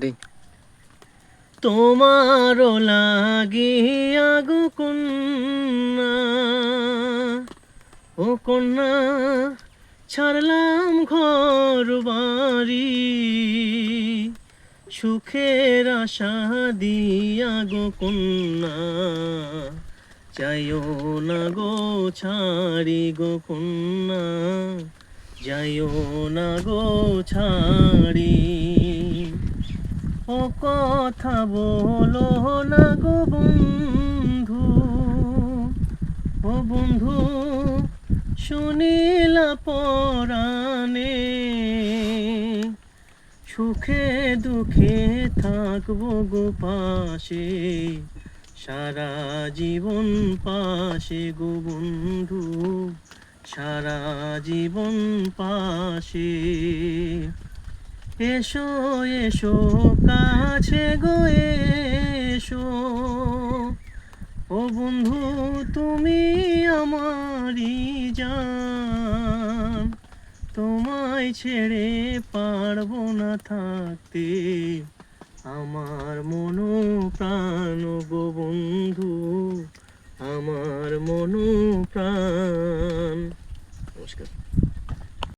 দি তোমারও লাগিয়া গো কন্যা, ও কন্যা ছাড়লাম ঘর বাড়ি, সুখের আশা দিয়া গো কন্যা, যাইও না গো ছাড়ি গো কন্যা, যাইও না গো ছাড়ি। ও কথা বলো না গো বন্ধু, ও বন্ধু শুনিলা পরাণে, সুখে দুঃখে থাকবো গো পাশে, সারা জীবন পাশে গো বন্ধু, সারা জীবন পাশে। এসো এসো কাছে গো এসো, ও বন্ধু তুমি আমারই জান, তোমায় ছেড়ে পারবো না থাকতে, আমার মন প্রাণ গো বন্ধু, আমার মন প্রাণ। নমস্কার।